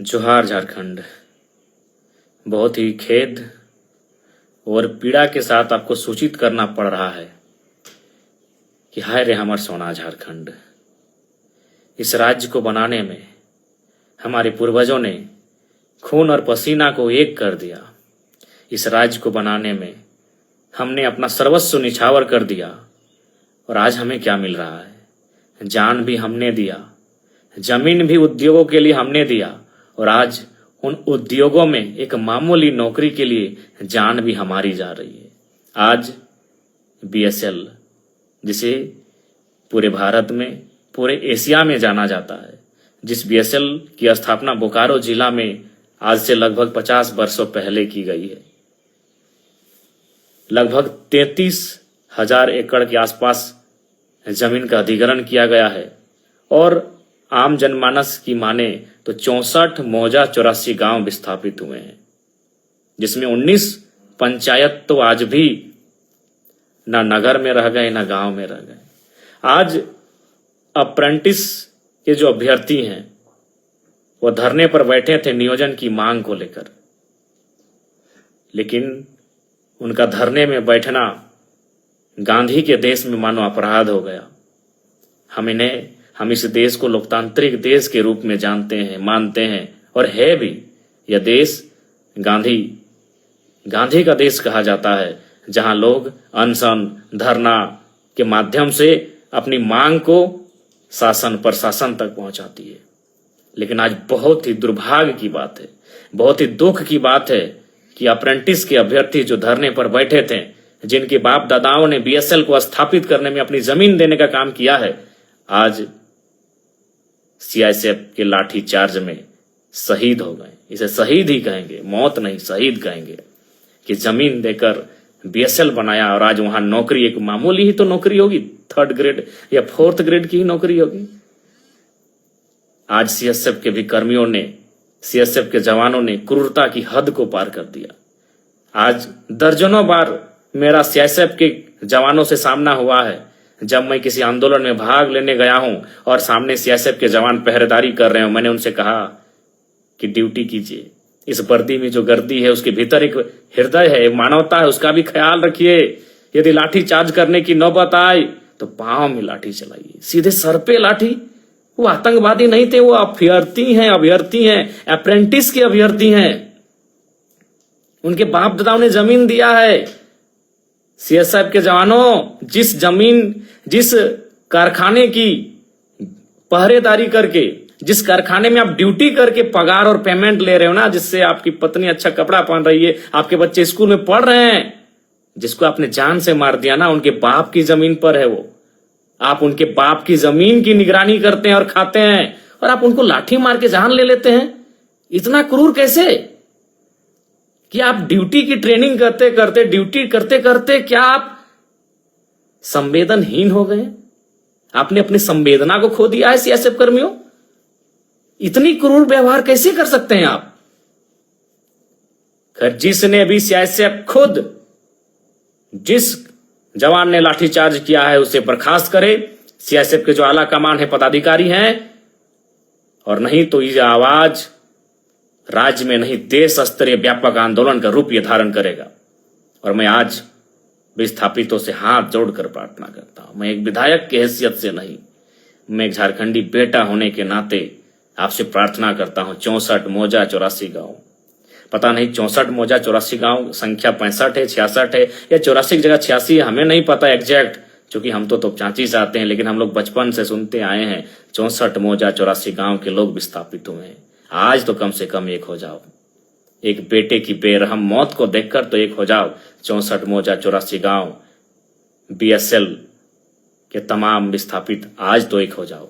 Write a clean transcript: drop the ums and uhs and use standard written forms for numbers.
जोहार झारखंड। बहुत ही खेद और पीड़ा के साथ आपको सूचित करना पड़ रहा है कि हाय रे हमर सोना झारखंड। इस राज्य को बनाने में हमारे पूर्वजों ने खून और पसीना को एक कर दिया। इस राज्य को बनाने में हमने अपना सर्वस्व निछावर कर दिया और आज हमें क्या मिल रहा है? जान भी हमने दिया, जमीन भी उद्योगों के लिए हमने दिया और आज उन उद्योगों में एक मामूली नौकरी के लिए जान भी हमारी जा रही है। आज बीएसएल, जिसे पूरे भारत में, पूरे एशिया में जाना जाता है, जिस बीएसएल की स्थापना बोकारो जिला में आज से लगभग 50 वर्षों पहले की गई है। लगभग 33,000 एकड़ के आसपास जमीन का अधिग्रहण किया गया है और आम जनमानस की माने तो 64 मौजा 84 गांव विस्थापित हुए हैं, जिसमें 19 पंचायत तो आज भी ना नगर में रह गए ना गांव में रह गए। आज अप्रेंटिस के जो अभ्यर्थी हैं वो धरने पर बैठे थे नियोजन की मांग को लेकर, लेकिन उनका धरने में बैठना गांधी के देश में मानो अपराध हो गया। हम इस देश को लोकतांत्रिक देश के रूप में जानते हैं, मानते हैं और है भी। यह देश गांधी का देश कहा जाता है, जहां लोग अनशन धरना के माध्यम से अपनी मांग को शासन प्रशासन तक पहुंचाती है। लेकिन आज बहुत ही दुर्भाग्य की बात है, बहुत ही दुख की बात है कि अप्रेंटिस के अभ्यर्थी जो धरने पर बैठे थे, जिनके बाप दादाओं ने बीएसएल को स्थापित करने में अपनी जमीन देने का काम किया है, आज सीआईएसएफ के लाठी चार्ज में शहीद हो गए। इसे शहीद ही कहेंगे, मौत नहीं शहीद कहेंगे, कि जमीन देकर बीएसएल बनाया और आज वहां नौकरी एक मामूली ही तो नौकरी होगी, 3rd ग्रेड या 4th ग्रेड की ही नौकरी होगी। आज सीएसएफ के भी कर्मियों ने, सीएसएफ के जवानों ने क्रूरता की हद को पार कर दिया। आज दर्जनों बार मेरा सीएसएफ के जवानों से सामना हुआ है, जब मैं किसी आंदोलन में भाग लेने गया हूं और सामने सीएसएफ के जवान पहरेदारी कर रहे हो, मैंने उनसे कहा कि ड्यूटी कीजिए, इस वर्दी में जो गर्दी है उसके भीतर एक हृदय है, एक मानवता है, उसका भी ख्याल रखिए। यदि लाठी चार्ज करने की नौबत आए तो पांव में लाठी चलाइए, सीधे सर पे लाठी। वो आतंकवादी नहीं थे, वो अभ्यर्थी हैं, अप्रेंटिस के अभ्यर्थी हैं। उनके बाप दादाओं ने जमीन दिया है। सीएसएफ के जवानों, जिस कारखाने की पहरेदारी करके, जिस कारखाने में आप ड्यूटी करके पगार और पेमेंट ले रहे हो ना, जिससे आपकी पत्नी अच्छा कपड़ा पहन रही है, आपके बच्चे स्कूल में पढ़ रहे हैं, जिसको आपने जान से मार दिया ना, उनके बाप की जमीन पर है वो। आप उनके बाप की जमीन की निगरानी करते हैं और खाते हैं, और आप उनको लाठी मार के जान ले लेते हैं। इतना क्रूर कैसे कि आप ड्यूटी की ट्रेनिंग ड्यूटी करते करते क्या आप संवेदनहीन हो गए? आपने अपनी संवेदना को खो दिया है सीएसएफ कर्मियों। इतनी क्रूर व्यवहार कैसे कर सकते हैं आप? खैर, जिसने भी सीएसएफ खुद, जिस जवान ने लाठीचार्ज किया है उसे बर्खास्त करे, सीएसएफ के जो आला कमान है, पदाधिकारी हैं, और नहीं तो ये आवाज राज्य में नहीं देश स्तरीय व्यापक आंदोलन का रूप ये धारण करेगा। और मैं आज विस्थापितों से हाथ जोड़कर प्रार्थना करता हूं, मैं एक विधायक की हैसियत से नहीं, मैं एक झारखंडी बेटा होने के नाते आपसे प्रार्थना करता हूं। 64 मौजा 84 गांव, पता नहीं 64 मौजा 84 गांव संख्या 65 है, 66 है या 84 की जगह 86 है, हमें नहीं पता एग्जैक्ट, क्योंकि हम तो चाची से आते हैं। लेकिन हम लोग बचपन से सुनते आए हैं 64 मौजा 84 गांव के लोग विस्थापित हुए हैं। आज तो कम से कम एक हो जाओ, एक बेटे की बेरहम मौत को देखकर तो एक हो जाओ। 64 मौजा 84 गांव बीएसएल के तमाम विस्थापित, आज तो एक हो जाओ।